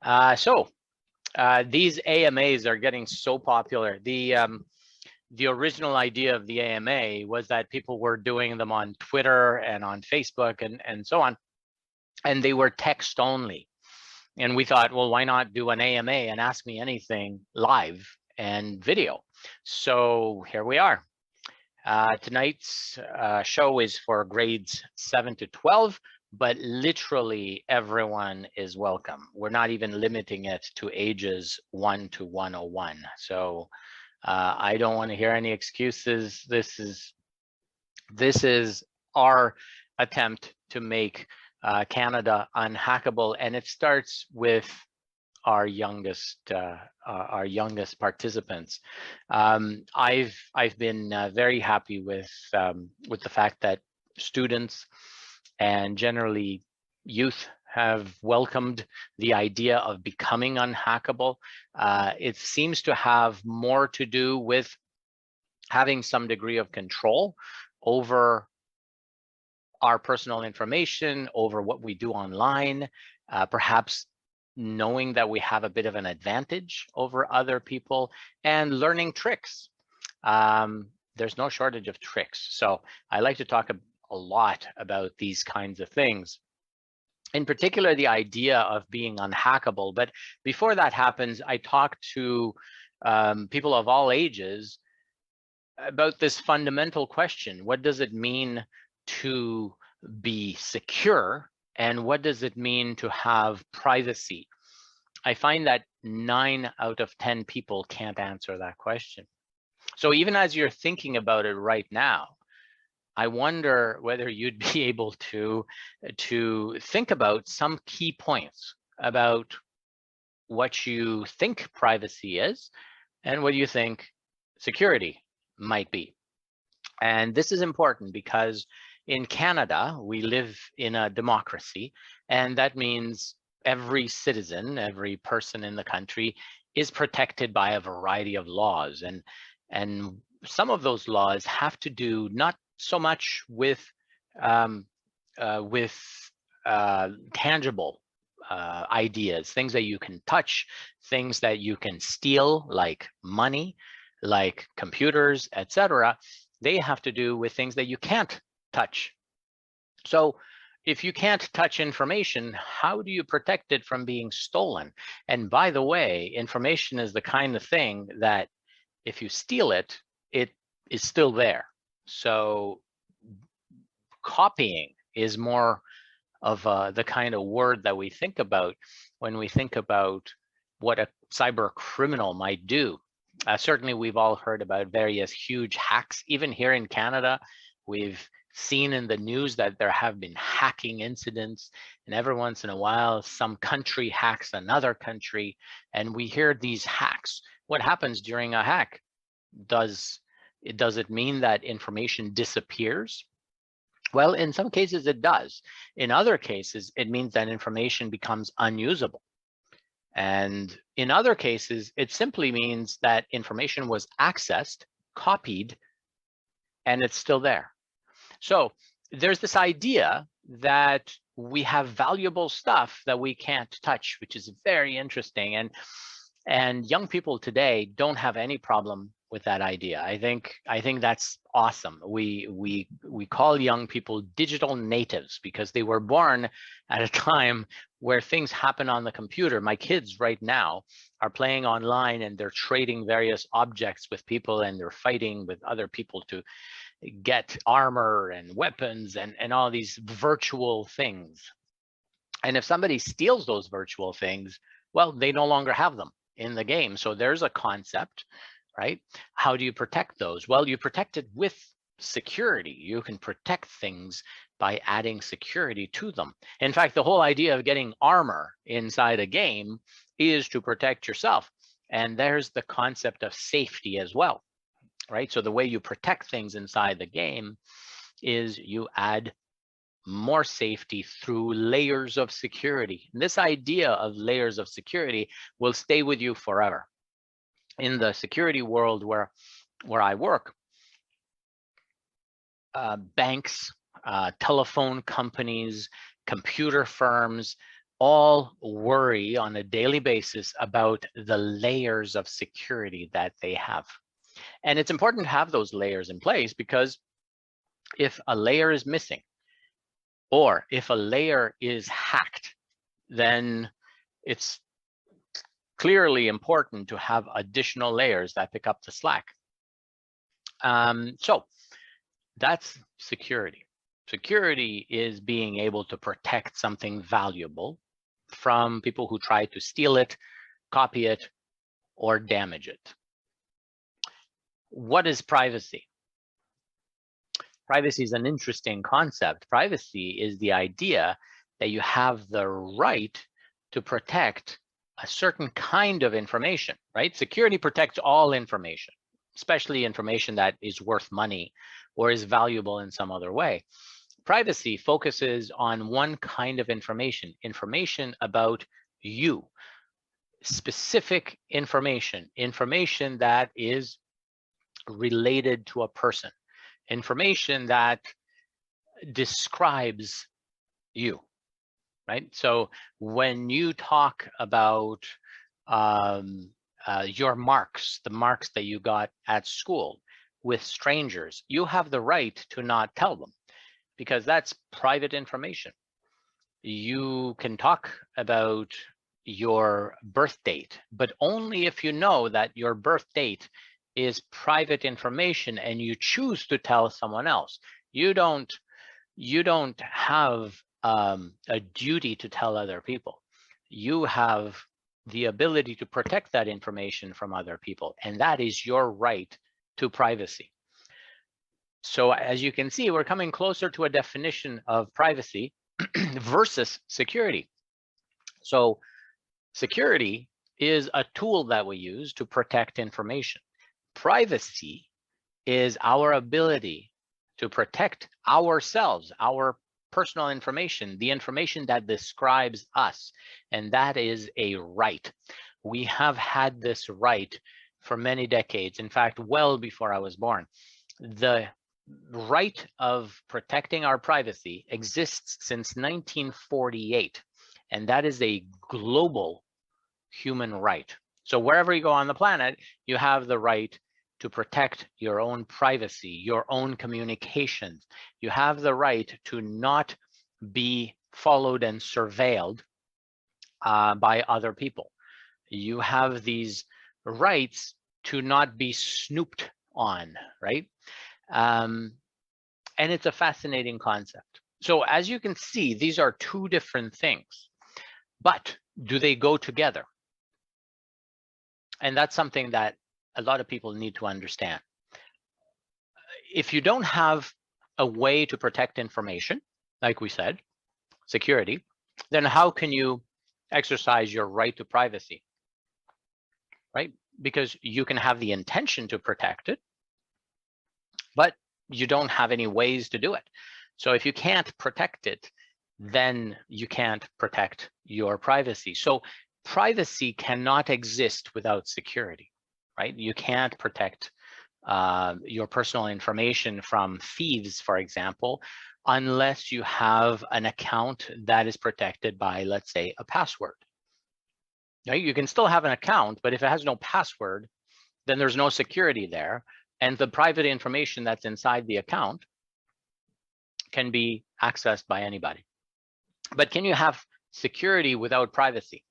These AMAs are getting so popular. The original idea of the AMA was that people were doing them on Twitter and on Facebook and so on, and they were text only. And we thought, well, why not do an AMA and ask me anything live and video? So here we are. Tonight's show is for grades 7 to 12, but literally everyone is welcome. We're not even limiting it to ages 1 to 101. So I don't want to hear any excuses. This is our attempt to make Canada unhackable, and it starts with our youngest participants. I've been very happy with the fact that students and generally youth have welcomed the idea of becoming unhackable. It seems to have more to do with having some degree of control over our personal information, over what we do online, perhaps knowing that we have a bit of an advantage over other people, and learning tricks. There's no shortage of tricks. So I like to talk a lot about these kinds of things. In particular, the idea of being unhackable. But before that happens, I talk to people of all ages about this fundamental question. What does it mean to be secure, and what does it mean to have privacy? I find that 9 out of 10 people can't answer that question. So even as you're thinking about it right now, I wonder whether you'd be able to think about some key points about what you think privacy is and what you think security might be. And this is important because in Canada, we live in a democracy, and that means every citizen, every person in the country is protected by a variety of laws. And some of those laws have to do not so much with tangible ideas, things that you can touch, things that you can steal, like money, like computers, etc. They have to do with things that you can't touch. So if you can't touch information, how do you protect it from being stolen? And by the way, information is the kind of thing that if you steal it, it is still there. So copying is more of the kind of word that we think about when we think about what a cyber criminal might do. Certainly, we've all heard about various huge hacks. Even here in Canada, we've seen in the news that there have been hacking incidents, and every once in a while, some country hacks another country, and we hear these hacks. What happens during a hack? Does it mean that information disappears? Well, in some cases it does. In other cases, it means that information becomes unusable. And in other cases, it simply means that information was accessed, copied, and it's still there. So there's this idea that we have valuable stuff that we can't touch, which is very interesting. And young people today don't have any problem with that idea. I think that's awesome. We call young people digital natives because they were born at a time where things happen on the computer. My kids right now are playing online and they're trading various objects with people, and they're fighting with other people to get armor and weapons and all these virtual things. And if somebody steals those virtual things, well, they no longer have them in the game. So there's a concept, right? How do you protect those? Well, you protect it with security. You can protect things by adding security to them. In fact, the whole idea of getting armor inside a game is to protect yourself. And there's the concept of safety as well, right? So the way you protect things inside the game is you add more safety through layers of security. And this idea of layers of security will stay with you forever. In the security world where I work, banks, telephone companies, computer firms, all worry on a daily basis about the layers of security that they have. And it's important to have those layers in place, because if a layer is missing, or if a layer is hacked, then it's clearly important to have additional layers that pick up the slack. So that's security. Security is being able to protect something valuable from people who try to steal it, copy it, or damage it. What is privacy? Privacy is an interesting concept. Privacy is the idea that you have the right to protect a certain kind of information, right? Security protects all information, especially information that is worth money or is valuable in some other way. Privacy focuses on one kind of information, information about you, specific information, information that is related to a person, information that describes you, right? So when you talk about your marks, the marks that you got at school with strangers, you have the right to not tell them, because that's private information. You can talk about your birth date, but only if you know that your birth date is private information and you choose to tell someone else. You don't have a duty to tell other people. You have the ability to protect that information from other people, and that is your right to privacy. So as you can see, we're coming closer to a definition of privacy versus security. So security is a tool that we use to protect information. Privacy is our ability to protect ourselves, our personal information, the information that describes us, and that is a right. We have had this right for many decades. In fact, well before I was born. The right of protecting our privacy exists since 1948, and that is a global human right. So wherever you go on the planet, you have the right to protect your own privacy, your own communications. You have the right to not be followed and surveilled by other people. You have these rights to not be snooped on, right? And it's a fascinating concept. So as you can see, these are two different things, but do they go together? And that's something that a lot of people need to understand. If you don't have a way to protect information, like we said, security, then how can you exercise your right to privacy, right? Because you can have the intention to protect it, but you don't have any ways to do it. So if you can't protect it, then you can't protect your privacy. So privacy cannot exist without security, right? You can't protect your personal information from thieves, for example, unless you have an account that is protected by, let's say, a password. Right? You can still have an account, but if it has no password, then there's no security there, and the private information that's inside the account can be accessed by anybody. But can you have security without privacy?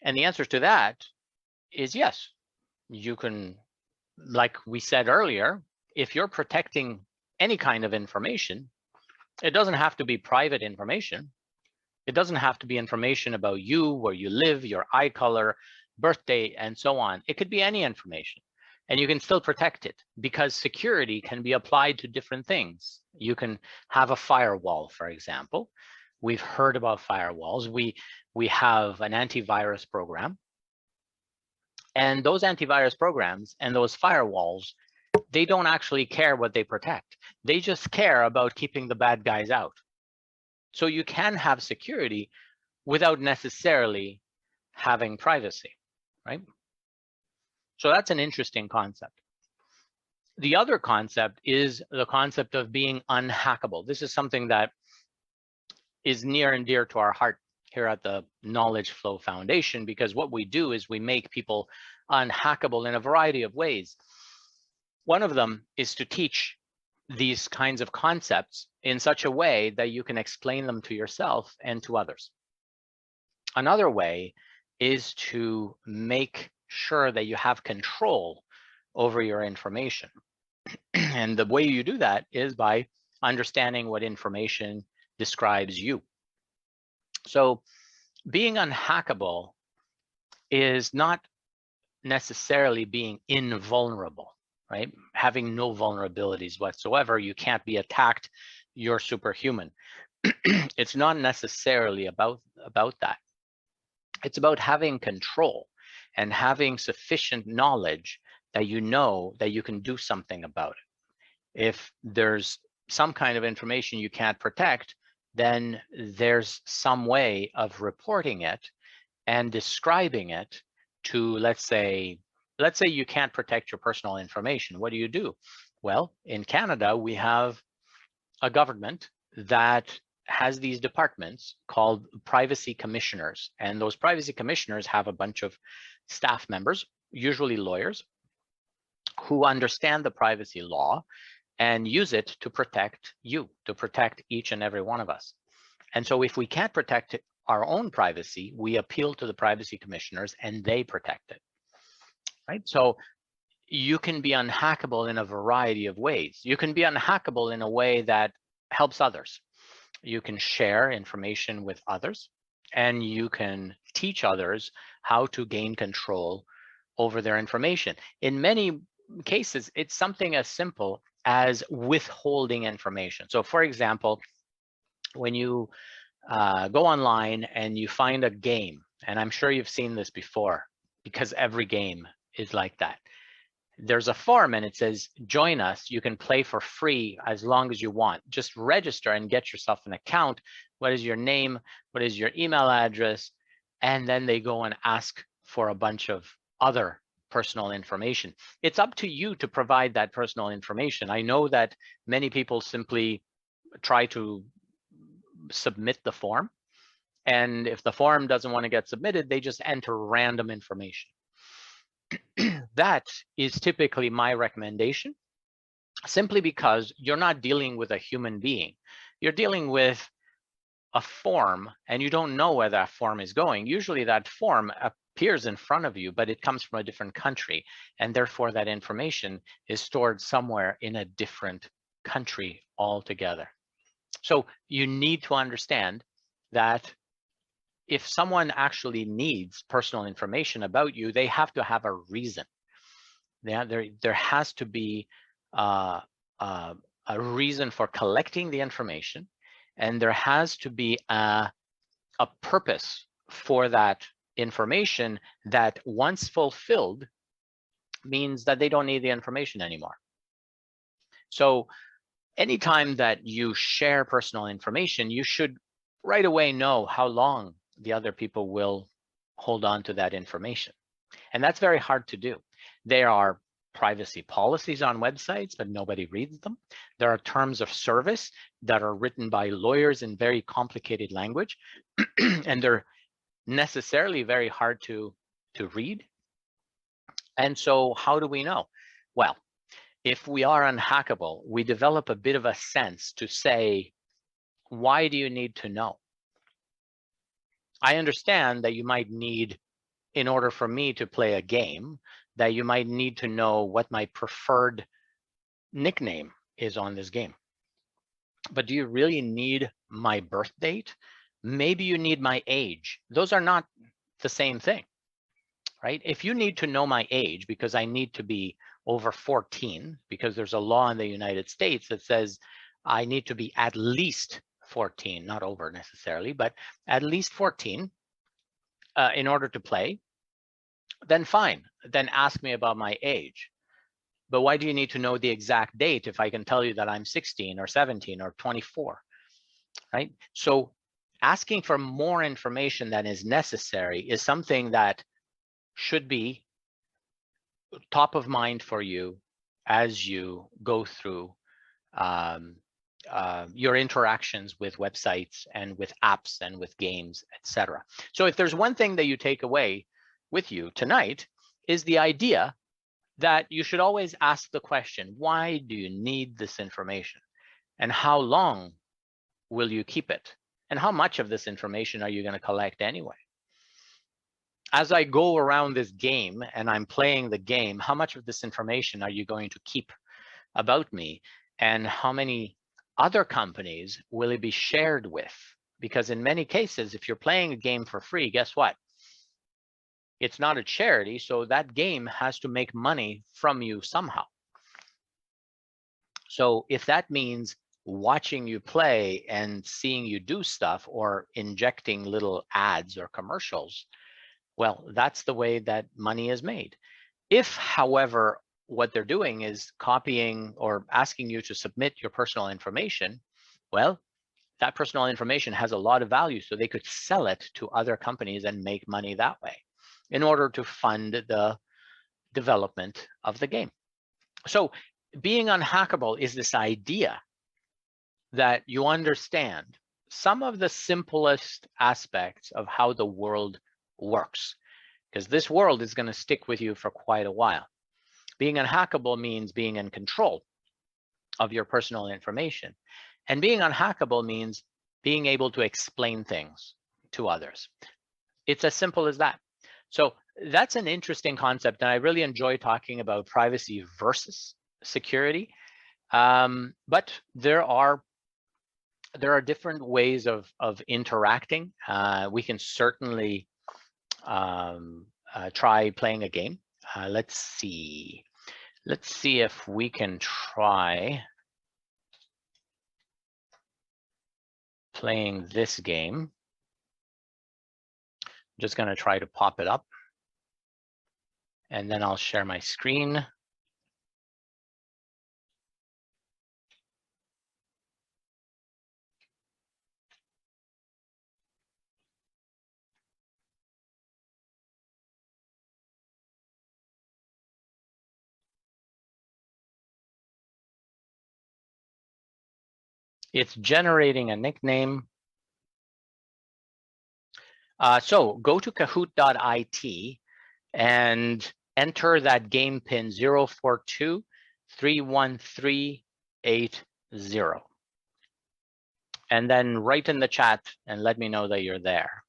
And the answer to that is yes. You can, like we said earlier, if you're protecting any kind of information, it doesn't have to be private information. It doesn't have to be information about you, where you live, your eye color, birthday, and so on. It could be any information, and you can still protect it, because security can be applied to different things. You can have a firewall, for example. We've heard about firewalls. We have an antivirus program. And those antivirus programs and those firewalls, they don't actually care what they protect. They just care about keeping the bad guys out. So you can have security without necessarily having privacy, right? So that's an interesting concept. The other concept is the concept of being unhackable. This is something that is near and dear to our heart here at the Knowledge Flow Foundation, because what we do is we make people unhackable in a variety of ways. One of them is to teach these kinds of concepts in such a way that you can explain them to yourself and to others. Another way is to make sure that you have control over your information. And the way you do that is by understanding what information describes you. So being unhackable is not necessarily being invulnerable, right? Having no vulnerabilities whatsoever. You can't be attacked. You're superhuman. It's not necessarily about that. It's about having control and having sufficient knowledge that you know that you can do something about it. If there's some kind of information you can't protect, then there's some way of reporting it and describing it to, let's say you can't protect your personal information. What do? Well, in Canada, we have a government that has these departments called privacy commissioners. And those privacy commissioners have a bunch of staff members, usually lawyers, who understand the privacy law and use it to protect you, to protect each and every one of us. And so if we can't protect our own privacy, we appeal to the privacy commissioners and they protect it, right? So you can be unhackable in a variety of ways. You can be unhackable in a way that helps others. You can share information with others, and you can teach others how to gain control over their information. In many cases, it's something as simple as withholding information. So for example, when you go online and you find a game, and I'm sure you've seen this before because every game is like that. There's a form and it says, join us. You can play for free as long as you want. Just register and get yourself an account. What is your name? What is your email address? And then they go and ask for a bunch of other personal information. It's up to you to provide that personal information. I know that many people simply try to submit the form. And if the form doesn't want to get submitted, they just enter random information. That is typically my recommendation, simply because you're not dealing with a human being. You're dealing with a form, and you don't know where that form is going. Usually that form appears in front of you, but it comes from a different country, and therefore that information is stored somewhere in a different country altogether. So you need to understand that if someone actually needs personal information about you, they have to have a reason. There has to be a reason for collecting the information, and there has to be a purpose for that information that, once fulfilled, means that they don't need the information anymore. So anytime that you share personal information, you should right away know how long the other people will hold on to that information. And that's very hard to do. There are privacy policies on websites, but nobody reads them. There are terms of service that are written by lawyers in very complicated language, and they're necessarily very hard to read. And so how do we know? Well, if we are unhackable, we develop a bit of a sense to say, why do you need to know? I understand that you might need, in order for me to play a game, that you might need to know what my preferred nickname is on this game. But do you really need my birth date? Maybe you need my age. Those are not the same thing, right? If you need to know my age because I need to be over 14, because there's a law in the United States that says I need to be at least 14, not over necessarily, but at least 14 in order to play, then fine, then ask me about my age. But why do you need to know the exact date if I can tell you that I'm 16 or 17 or 24, right? So asking for more information than is necessary is something that should be top of mind for you as you go through your interactions with websites and with apps and with games, etc. So if there's one thing that you take away with you tonight, is the idea that you should always ask the question, why do you need this information? And how long will you keep it? And how much of this information are you going to collect anyway? As I go around this game and I'm playing the game, how much of this information are you going to keep about me? And how many other companies will it be shared with? Because in many cases, if you're playing a game for free, guess what? It's not a charity, so that game has to make money from you somehow. So if that means watching you play and seeing you do stuff or injecting little ads or commercials, well, that's the way that money is made. If, however, what they're doing is copying or asking you to submit your personal information, well, that personal information has a lot of value, so they could sell it to other companies and make money that way in order to fund the development of the game. So being unhackable is this idea that you understand some of the simplest aspects of how the world works, because this world is going to stick with you for quite a while. Being unhackable means being in control of your personal information. And being unhackable means being able to explain things to others. It's as simple as that. So that's an interesting concept, and I really enjoy talking about privacy versus security. But there are different ways of interacting. We can certainly try playing a game. Let's see if we can try playing this game. I'm just going to try to pop it up, and then I'll share my screen. It's generating a nickname. So go to kahoot.it and enter that game pin 0423138. And then write in the chat and let me know that you're there.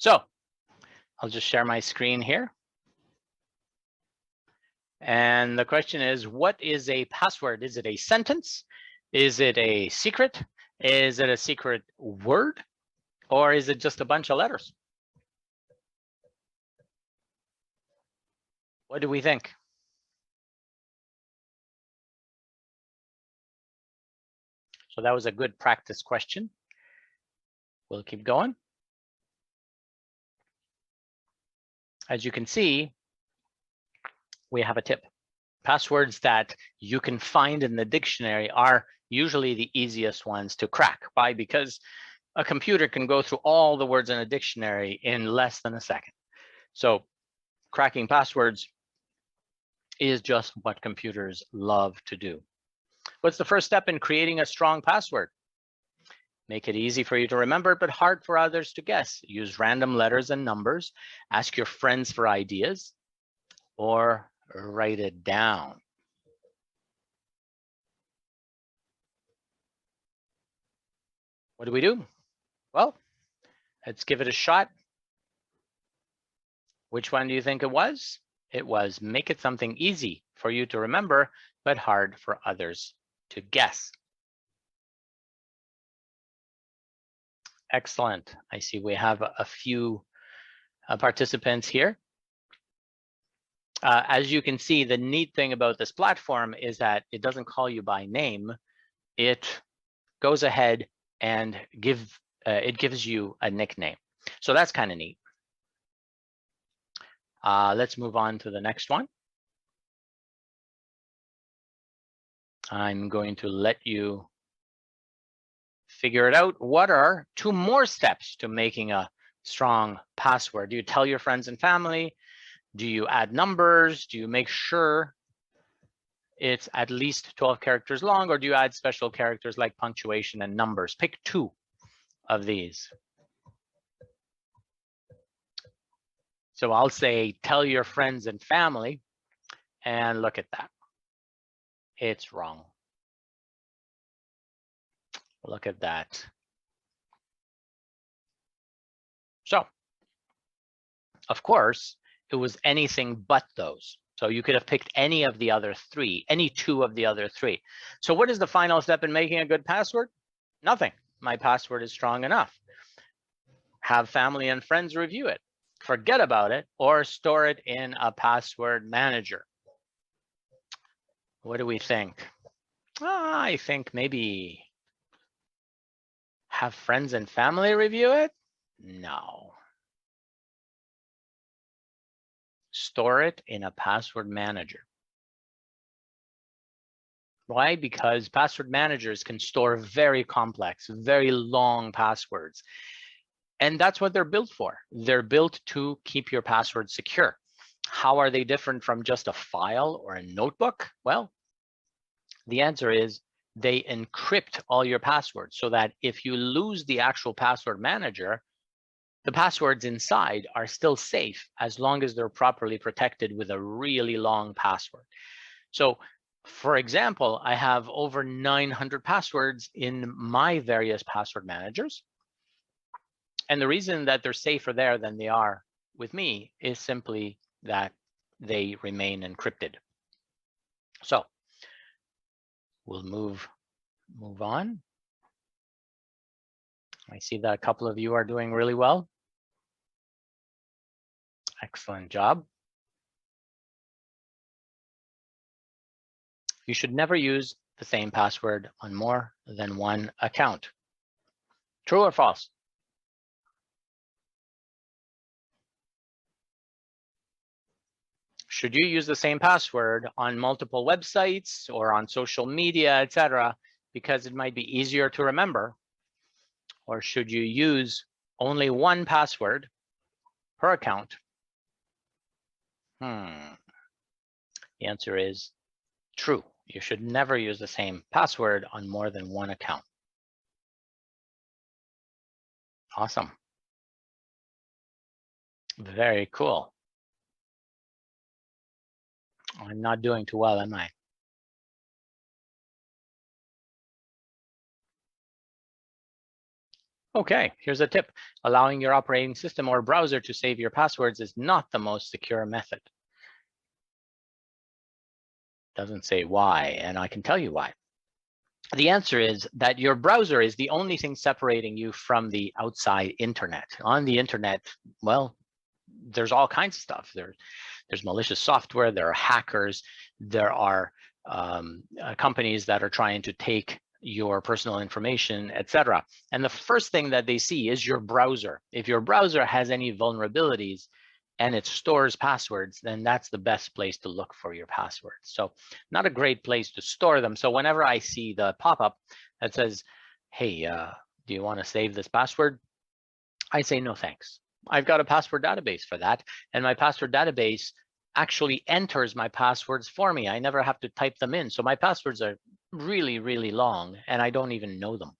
So I'll just share my screen here. And the question is, what is a password? Is it a sentence? Is it a secret? Is it a secret word? Or is it just a bunch of letters? What do we think? So that was a good practice question. We'll keep going. As you can see, we have a tip. Passwords that you can find in the dictionary are usually the easiest ones to crack. Why? Because a computer can go through all the words in a dictionary in less than a second. So cracking passwords is just what computers love to do. What's the first step in creating a strong password? Make it easy for you to remember, but hard for others to guess. Use random letters and numbers. Ask your friends for ideas, or write it down. What do we do? Well, let's give it a shot. Which one do you think it was? It was make it something easy for you to remember, but hard for others to guess. Excellent. I see we have a few participants here. As you can see, the neat thing about this platform is that it doesn't call you by name. It goes ahead and it gives you a nickname. So that's kind of neat. Let's move on to the next one. I'm going to let you figure it out. What are 2 more steps to making a strong password? Do you tell your friends and family? Do you add numbers? Do you make sure it's at least 12 characters long, or do you add special characters like punctuation and numbers? Pick 2 of these. So I'll say, tell your friends and family, and look at that. It's wrong. Look at that. So, of course, it was anything but those. So you could have picked any of the other 3, any 2 of the other 3. So what is the final step in making a good password? Nothing. My password is strong enough. Have family and friends review it. Forget about it, or store it in a password manager. What do we think? I think maybe have friends and family review it? No. Store it in a password manager. Why? Because password managers can store very complex, very long passwords. And that's what they're built for. They're built to keep your password secure. How are they different from just a file or a notebook? Well, the answer is they encrypt all your passwords so that if you lose the actual password manager, the passwords inside are still safe as long as they're properly protected with a really long password. So, for example, I have over 900 passwords in my various password managers. And the reason that they're safer there than they are with me is simply that they remain encrypted. So we'll move on. I see that a couple of you are doing really well. Excellent job. You should never use the same password on more than one account. True or false? Should you use the same password on multiple websites or on social media, etc., because it might be easier to remember? Or should you use only one password per account? The answer is true. You should never use the same password on more than one account. Awesome. Very cool. I'm not doing too well, am I? Okay, here's a tip. Allowing your operating system or browser to save your passwords is not the most secure method. Doesn't say why, and I can tell you why. The answer is that your browser is the only thing separating you from the outside internet. On the internet, well, there's all kinds of stuff. There's malicious software, there are hackers, there are companies that are trying to take your personal information, etc. And the first thing that they see is your browser. If your browser has any vulnerabilities and it stores passwords, then that's the best place to look for your passwords. So not a great place to store them. So whenever I see the pop-up that says, hey, do you want to save this password? I say no thanks. I've got a password database for that, and my password database actually enters my passwords for me. I never have to type them in. So my passwords are really, really long, and I don't even know them.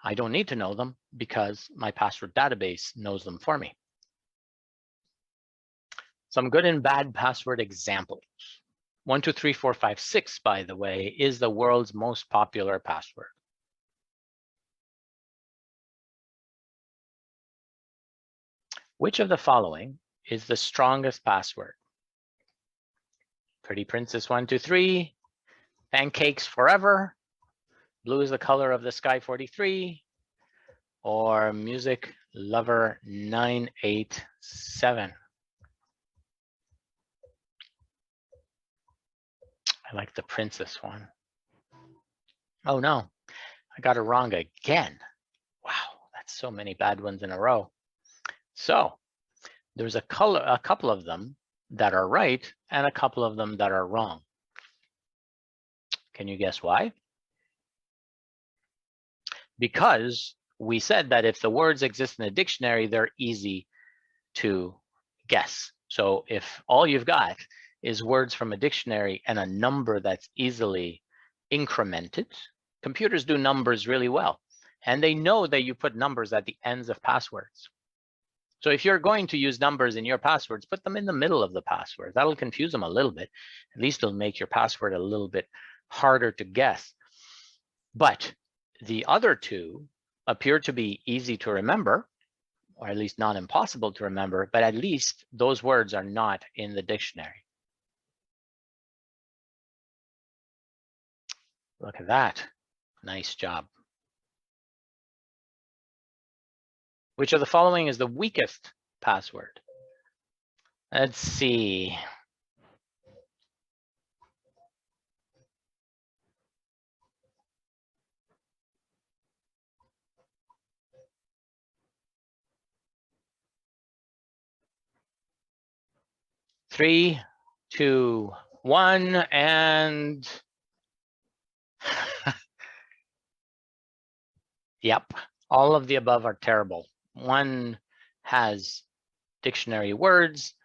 I don't need to know them because my password database knows them for me. Some good and bad password examples. 123456, by the way, is the world's most popular password. Which of the following is the strongest password? Pretty Princess 123, Pancakes Forever, Blue is the color of the sky 43, or music lover 987. I like the princess one. Oh no, I got it wrong again. Wow, that's so many bad ones in a row. So there's a couple of them that are right and a couple of them that are wrong. Can you guess why? Because we said that if the words exist in a dictionary, they're easy to guess. So if all you've got is words from a dictionary and a number that's easily incremented, computers do numbers really well. And they know that you put numbers at the ends of passwords. So if you're going to use numbers in your passwords, put them in the middle of the password. That'll confuse them a little bit. At least it'll make your password a little bit harder to guess. But the other two appear to be easy to remember, or at least not impossible to remember, but at least those words are not in the dictionary. Look at that. Nice job. Which of the following is the weakest password? Let's see. Three, two, one, and yep, all of the above are terrible. One has dictionary words.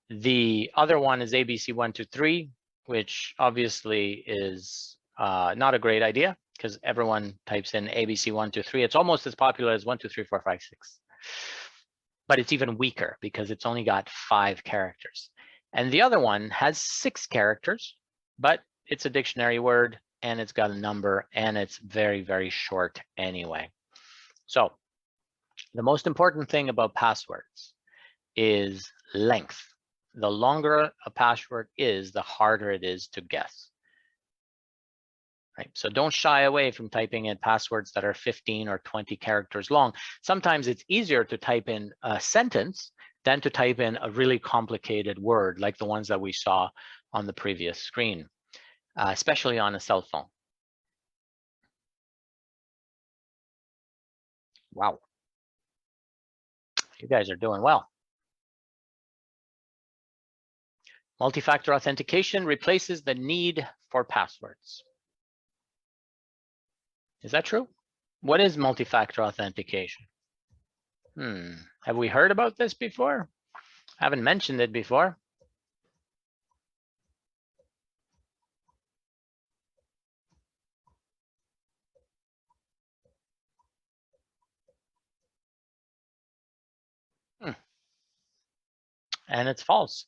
The other one is ABC123, which obviously is not a great idea because everyone types in ABC123. It's almost as popular as 1, 2, 3, 4, 5, 6. But it's even weaker because it's only got 5 characters. And the other one has 6 characters, but it's a dictionary word and it's got a number and it's very, very short anyway. So the most important thing about passwords is length. The longer a password is, the harder it is to guess. Right? So don't shy away from typing in passwords that are 15 or 20 characters long. Sometimes it's easier to type in a sentence than to type in a really complicated word like the ones that we saw on the previous screen, especially on a cell phone. Wow. You guys are doing well. Multi-factor authentication replaces the need for passwords. Is that true? What is multi-factor authentication? Have we heard about this before? I haven't mentioned it before. And it's false.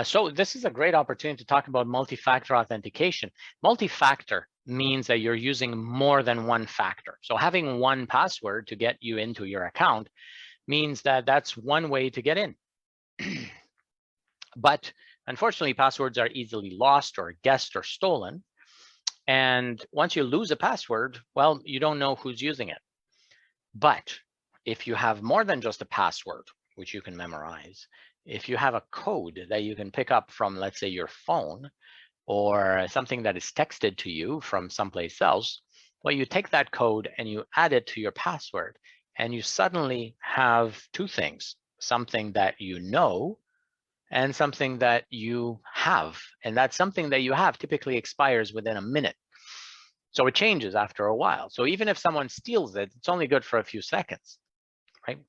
So this is a great opportunity to talk about multi-factor authentication. Multi-factor means that you're using more than one factor. So having one password to get you into your account means that that's one way to get in. But unfortunately, passwords are easily lost or guessed or stolen. And once you lose a password, well, you don't know who's using it. But if you have more than just a password, which you can memorize, if you have a code that you can pick up from, let's say, your phone or something that is texted to you from someplace else, well, you take that code and you add it to your password, and you suddenly have two things, something that you know and something that you have. And that something that you have typically expires within a minute. So it changes after a while. So even if someone steals it, it's only good for a few seconds, right?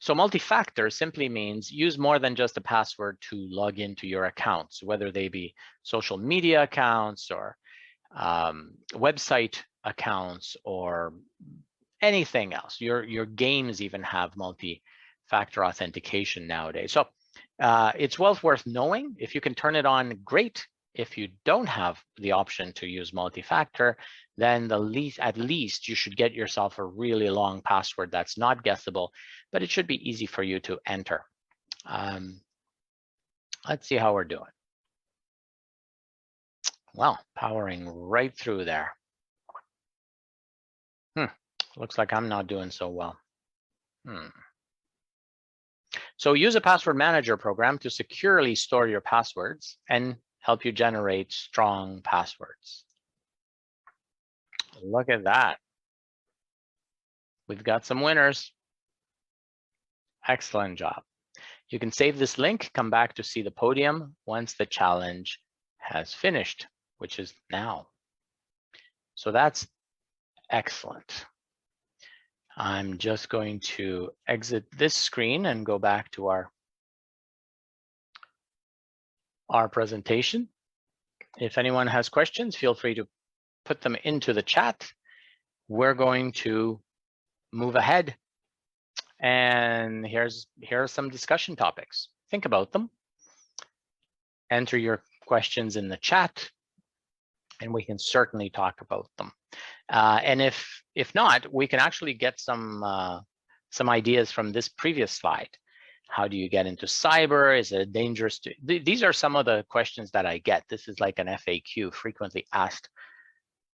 So multi-factor simply means use more than just a password to log into your accounts, whether they be social media accounts or website accounts or anything else. Your games even have multi-factor authentication nowadays. So it's well worth knowing. If you can turn it on, great. If you don't have the option to use multi-factor, then at least you should get yourself a really long password that's not guessable, but it should be easy for you to enter. Let's see how we're doing. Well, powering right through there. Looks like I'm not doing so well. So use a password manager program to securely store your passwords and help you generate strong passwords. Look at that. We've got some winners. Excellent job. You can save this link, come back to see the podium once the challenge has finished, which is now. So that's excellent. I'm just going to exit this screen and go back to our presentation. If anyone has questions, feel free to put them into the chat. We're going to move ahead. And here are some discussion topics. Think about them. Enter your questions in the chat, and we can certainly talk about them. And if not, we can actually get some ideas from this previous slide. How do you get into cyber? Is it dangerous to? These are some of the questions that I get. This is like an FAQ, frequently asked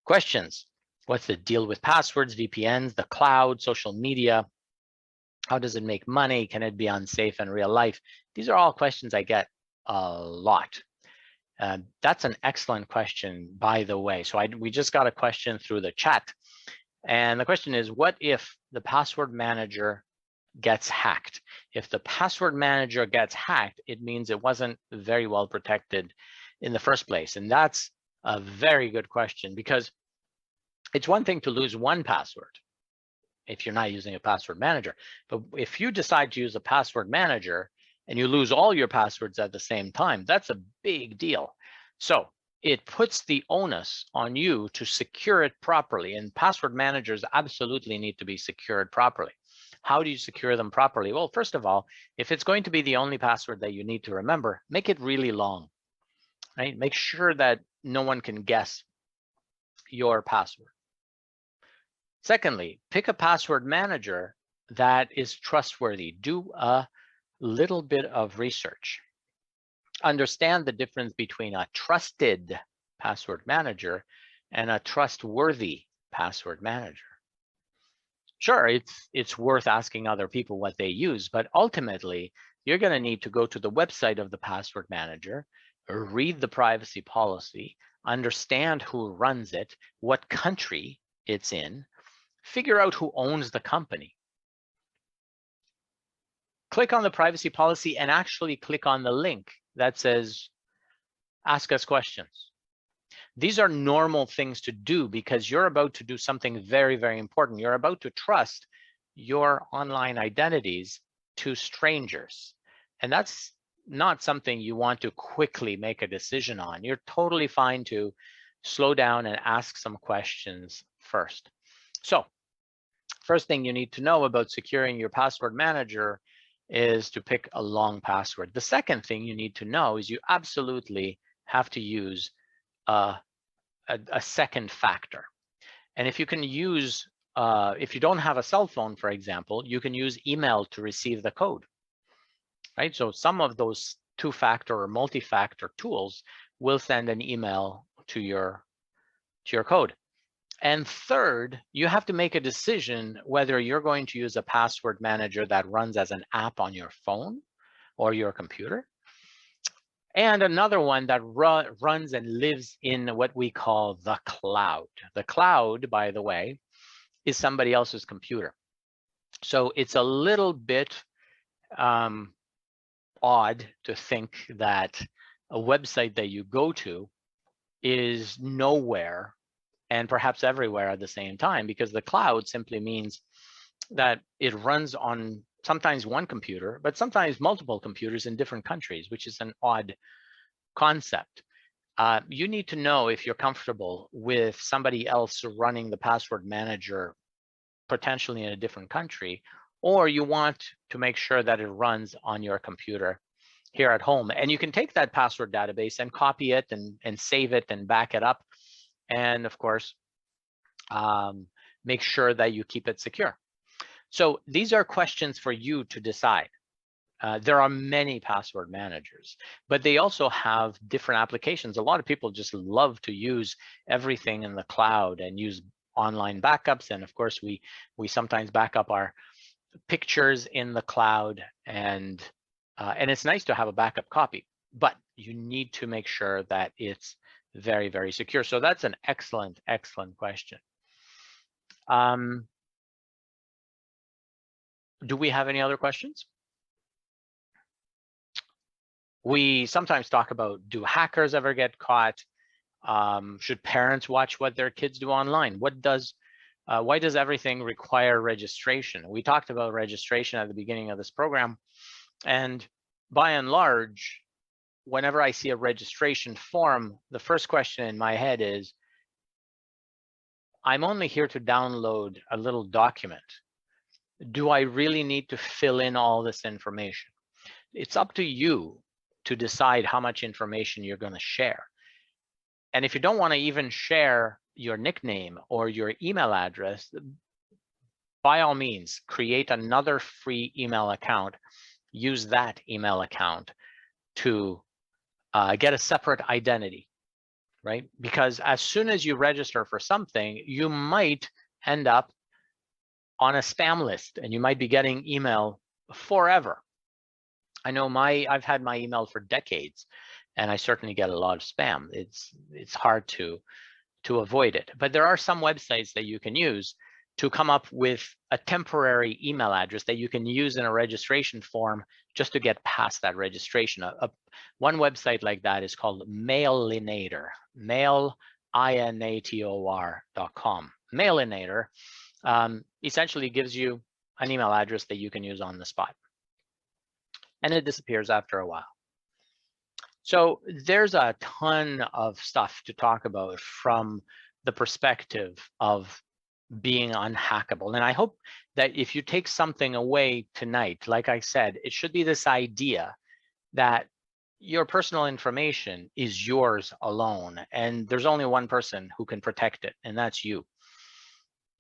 questions. What's the deal with passwords, VPNs, the cloud, social media? How does it make money? Can it be unsafe in real life? These are all questions I get a lot. That's an excellent question, by the way. So we just got a question through the chat. And the question is, what if the password manager gets hacked? If the password manager gets hacked, it means it wasn't very well protected in the first place. And that's a very good question, because it's one thing to lose one password if you're not using a password manager. But if you decide to use a password manager and you lose all your passwords at the same time, that's a big deal. So it puts the onus on you to secure it properly, and password managers absolutely need to be secured properly. How do you secure them properly? Well, first of all, if it's going to be the only password that you need to remember, make it really long, right? Make sure that no one can guess your password. Secondly, pick a password manager that is trustworthy. Do a little bit of research. Understand the difference between a trusted password manager and a trustworthy password manager. Sure, it's worth asking other people what they use, but ultimately, you're going to need to go to the website of the password manager, read the privacy policy, understand who runs it, what country it's in, figure out who owns the company. Click on the privacy policy and actually click on the link that says, ask us questions. These are normal things to do because you're about to do something very, very important. You're about to trust your online identities to strangers. And that's not something you want to quickly make a decision on. You're totally fine to slow down and ask some questions first. So, first thing you need to know about securing your password manager is to pick a long password. The second thing you need to know is you absolutely have to use a second factor. And if you can use, if you don't have a cell phone, for example, you can use email to receive the code, right? So some of those two-factor or multi-factor tools will send an email to your code. And third, you have to make a decision whether you're going to use a password manager that runs as an app on your phone or your computer, and another one that runs and lives in what we call the cloud. The cloud, by the way, is somebody else's computer. So it's a little bit odd to think that a website that you go to is nowhere and perhaps everywhere at the same time, because the cloud simply means that it runs on sometimes one computer, but sometimes multiple computers in different countries, which is an odd concept. You need to know if you're comfortable with somebody else running the password manager potentially in a different country, or you want to make sure that it runs on your computer here at home. And you can take that password database and copy it and save it and back it up. And of course, make sure that you keep it secure. So these are questions for you to decide. There are many password managers, but they also have different applications. A lot of people just love to use everything in the cloud and use online backups, and of course we sometimes back up our pictures in the cloud, and it's nice to have a backup copy, but you need to make sure that it's very, very secure. So that's an excellent question. Do we have any other questions? We sometimes talk about, do hackers ever get caught? Should parents watch what their kids do online? Why does everything require registration? We talked about registration at the beginning of this program, and by and large, whenever I see a registration form, the first question in my head is, I'm only here to download a little document. Do I really need to fill in all this information? It's up to you to decide how much information you're going to share. And if you don't want to even share your nickname or your email address, by all means, create another free email account. Use that email account to get a separate identity, right? Because as soon as you register for something, you might end up on a spam list, and you might be getting email forever. I know I've had my email for decades, and I certainly get a lot of spam. It's hard to avoid it. But there are some websites that you can use to come up with a temporary email address that you can use in a registration form just to get past that registration. One website like that is called Mailinator, mailinator.com. Mailinator essentially gives you an email address that you can use on the spot, and it disappears after a while. So there's a ton of stuff to talk about from the perspective of being unhackable. And I hope that if you take something away tonight, like I said, it should be this idea that your personal information is yours alone, and there's only one person who can protect it, and that's you.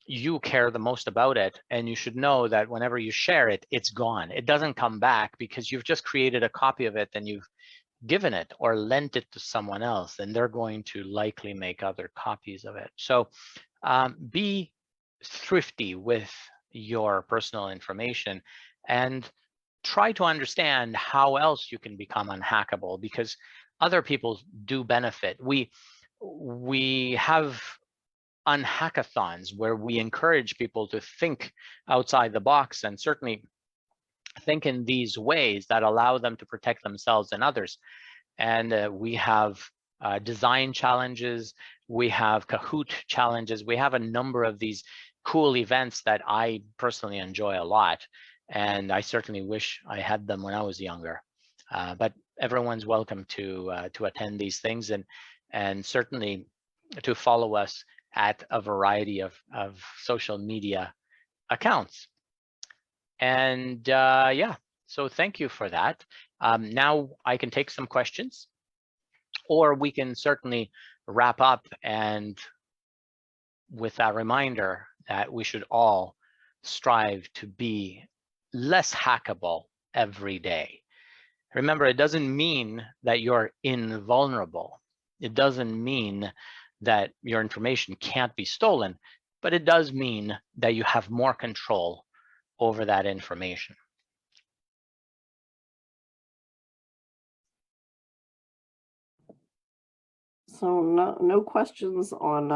You care the most about it, and you should know that whenever you share it, it's gone. It doesn't come back because you've just created a copy of it and you've given it or lent it to someone else, and they're going to likely make other copies of it. So be thrifty with your personal information and try to understand how else you can become unhackable, because other people do benefit. We have unhackathons where we encourage people to think outside the box and certainly think in these ways that allow them to protect themselves and others. And we have design challenges, we have Kahoot challenges, we have a number of these cool events that I personally enjoy a lot, and I certainly wish I had them when I was younger. But everyone's welcome to attend these things, and certainly to follow us at a variety of social media accounts. And yeah, so thank you for that. Now I can take some questions, or we can certainly wrap up, and with that reminder that we should all strive to be less hackable every day. Remember, it doesn't mean that you're invulnerable. It doesn't mean that your information can't be stolen, but it does mean that you have more control over that information. So no questions on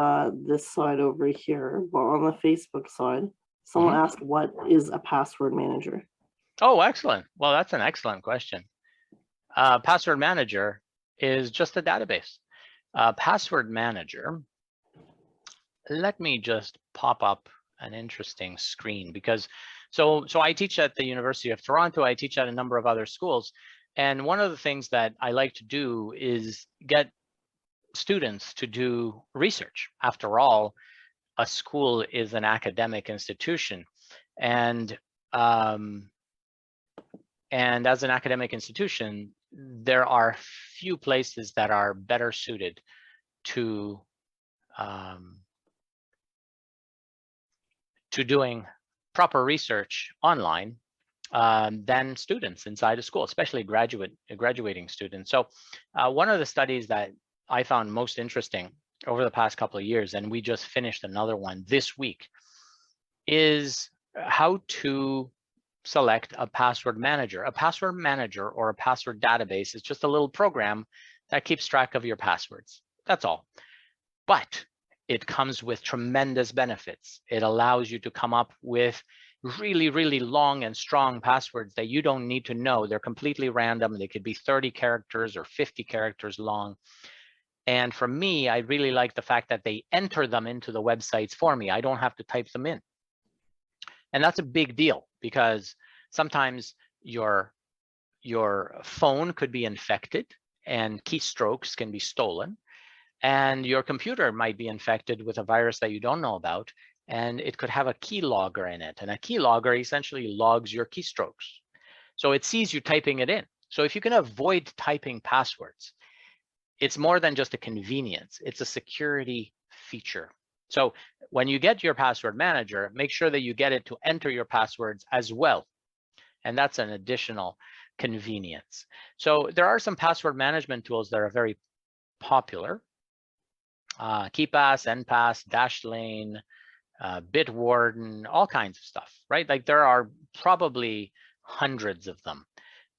this side over here, but on the Facebook side, someone asked, what is a password manager? Oh, excellent. Well, that's an excellent question. Password manager is just a database. Password manager, let me just pop up an interesting screen, because so I teach at the University of Toronto, I teach at a number of other schools, and one of the things that I like to do is get students to do research. After all, a school is an academic institution, and as an academic institution, there are few places that are better suited to doing proper research online than students inside a school, especially graduating students. So one of the studies that I found most interesting over the past couple of years, and we just finished another one this week, is how to select a password manager. A password manager or a password database is just a little program that keeps track of your passwords. That's all. But it comes with tremendous benefits. It allows you to come up with really, really long and strong passwords that you don't need to know. They're completely random. They could be 30 characters or 50 characters long. And for me, I really like the fact that they enter them into the websites for me. I don't have to type them in. And that's a big deal because sometimes your phone could be infected and keystrokes can be stolen. And your computer might be infected with a virus that you don't know about, and it could have a keylogger in it. And a keylogger essentially logs your keystrokes. So it sees you typing it in. So if you can avoid typing passwords, it's more than just a convenience. It's a security feature. So when you get your password manager, make sure that you get it to enter your passwords as well. And that's an additional convenience. So there are some password management tools that are very popular. KeePass, NPass, Dashlane, Bitwarden, all kinds of stuff, right? Like there are probably hundreds of them.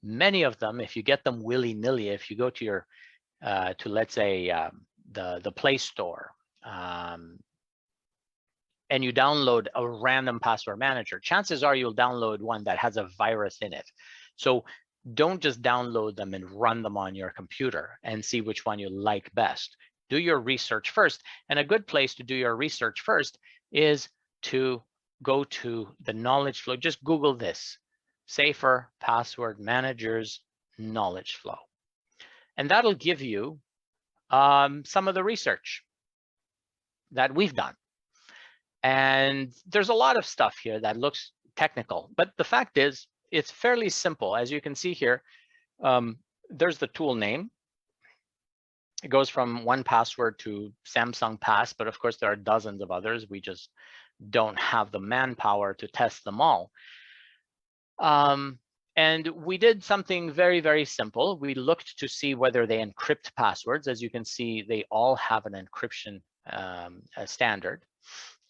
Many of them, if you get them willy-nilly, if you go to your, to let's say the Play Store, and you download a random password manager, chances are you'll download one that has a virus in it. So don't just download them and run them on your computer and see which one you like best. Do your research first. And a good place to do your research first is to go to the knowledge flow. Just Google this, safer password managers knowledge flow. And that'll give you some of the research that we've done. And there's a lot of stuff here that looks technical, but the fact is it's fairly simple. As you can see here, there's the tool name. It goes from 1Password to Samsung Pass, but of course there are dozens of others. We just don't have the manpower to test them all. And we did something very, very simple. We looked to see whether they encrypt passwords. As you can see, they all have an encryption standard.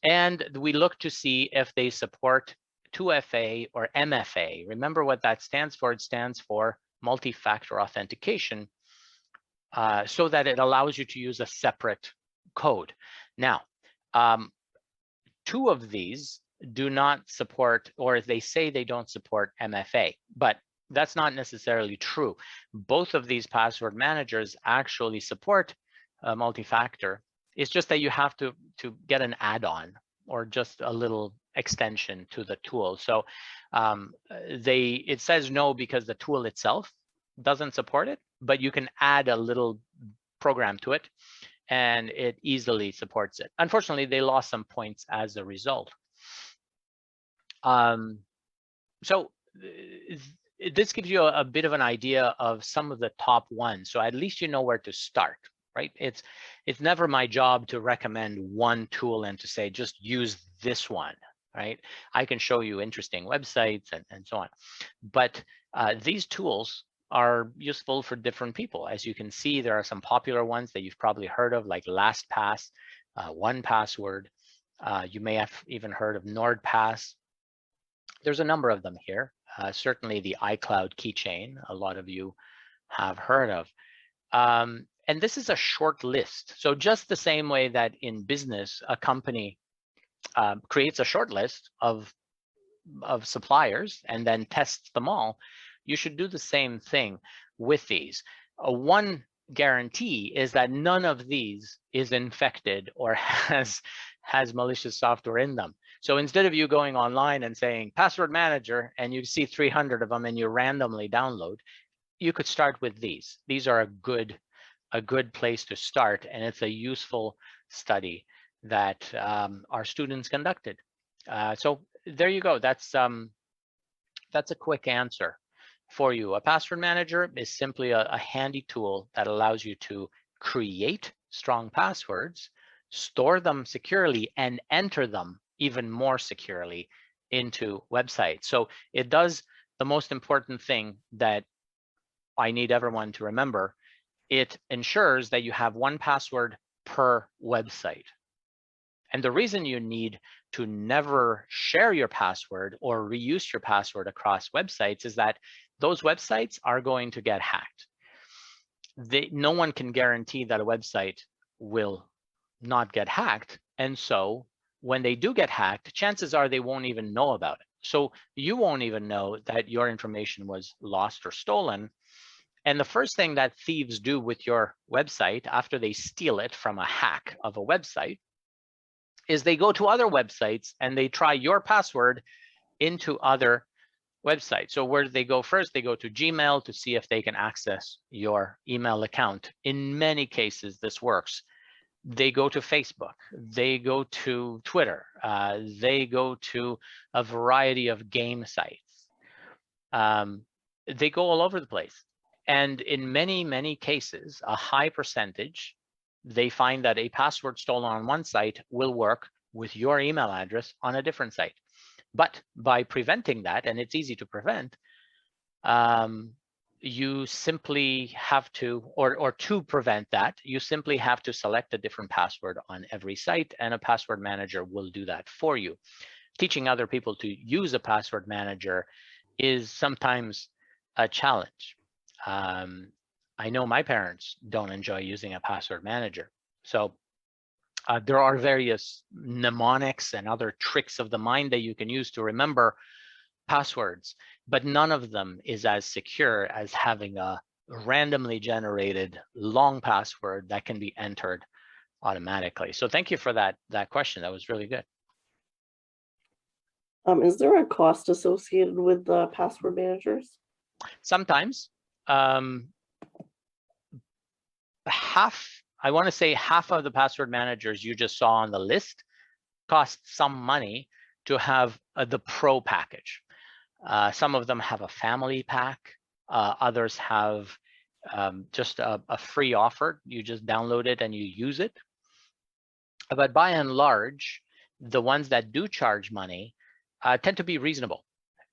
And we looked to see if they support 2FA or MFA. Remember what that stands for? It stands for multi-factor authentication. So that it allows you to use a separate code. Now, 2 of these do not support, or they say they don't support MFA, but that's not necessarily true. Both of these password managers actually support multi-factor. It's just that you have to get an add-on or just a little extension to the tool. So it says no because the tool itself doesn't support it, but you can add a little program to it and it easily supports it. Unfortunately, they lost some points as a result. So this gives you a bit of an idea of some of the top ones. So at least you know where to start, right? It's never my job to recommend one tool and to say, just use this one, right? I can show you interesting websites and so on. But these tools are useful for different people. As you can see, there are some popular ones that you've probably heard of, like LastPass, 1Password. You may have even heard of NordPass. There's a number of them here. Certainly the iCloud keychain, a lot of you have heard of. And this is a short list. So just the same way that in business, a company creates a short list of suppliers and then tests them all, you should do the same thing with these. One guarantee is that none of these is infected or has malicious software in them. So instead of you going online and saying password manager and you see 300 of them and you randomly download, you could start with these. These are a good place to start, and it's a useful study that our students conducted. So there you go. That's a quick answer for you. A password manager is simply a handy tool that allows you to create strong passwords, store them securely, and enter them even more securely into websites. So it does the most important thing that I need everyone to remember. It ensures that you have 1Password per website. And the reason you need to never share your password or reuse your password across websites is that those websites are going to get hacked. No one can guarantee that a website will not get hacked. And so when they do get hacked, chances are they won't even know about it. So you won't even know that your information was lost or stolen. And the first thing that thieves do with your website after they steal it from a hack of a website is they go to other websites and they try your password into other websites. So where do they go first? They go to Gmail to see if they can access your email account. In many cases, this works. They go to Facebook, they go to Twitter, they go to a variety of game sites. They go all over the place. And in many, many cases, a high percentage, they find that a password stolen on one site will work with your email address on a different site. But by preventing that, and it's easy to prevent, you simply have to, or to prevent that, you simply have to select a different password on every site, and a password manager will do that for you. Teaching other people to use a password manager is sometimes a challenge. I know my parents don't enjoy using a password manager. So there are various mnemonics and other tricks of the mind that you can use to remember passwords, but none of them is as secure as having a randomly generated long password that can be entered automatically. So thank you for that question. That was really good. Is there a cost associated with the password managers? Sometimes. I want to say half of the password managers you just saw on the list cost some money to have the pro package. Some of them have a family pack. Others have just a free offer. You just download it and you use it. But by and large, the ones that do charge money tend to be reasonable.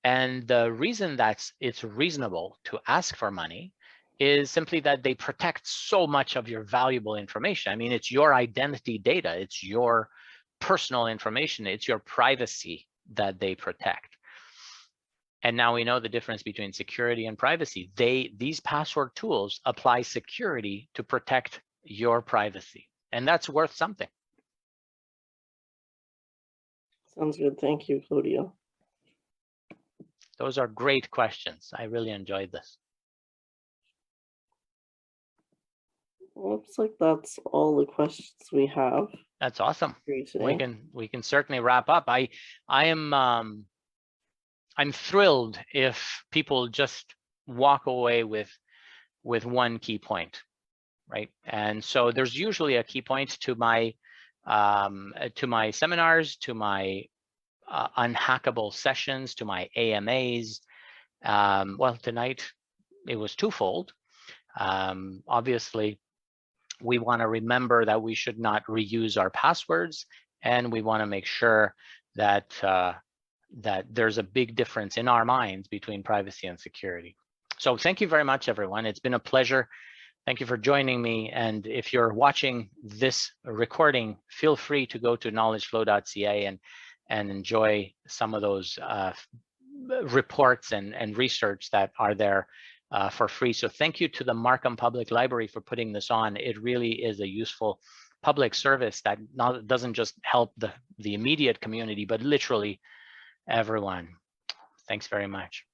And the reason that it's reasonable to ask for money is simply that they protect so much of your valuable information. I mean, it's your identity data, it's your personal information, it's your privacy that they protect. And now we know the difference between security and privacy. These password tools apply security to protect your privacy, and that's worth something. Sounds good. Thank you, Claudio. Those are great questions. I really enjoyed this. Looks like that's all the questions we have. That's awesome. We can certainly wrap up. I'm thrilled if people just walk away with one key point, right? And so there's usually a key point to my seminars, to my Unhackable sessions, to my AMAs. Well, tonight it was twofold. Obviously, we want to remember that we should not reuse our passwords, and we want to make sure that that there's a big difference in our minds between privacy and security. So thank you very much, everyone. It's been a pleasure. Thank you for joining me. And if you're watching this recording, feel free to go to knowledgeflow.ca and enjoy some of those reports and research that are there for free. So thank you to the Markham Public Library for putting this on. It really is a useful public service that doesn't just help the immediate community, but literally everyone. Thanks very much.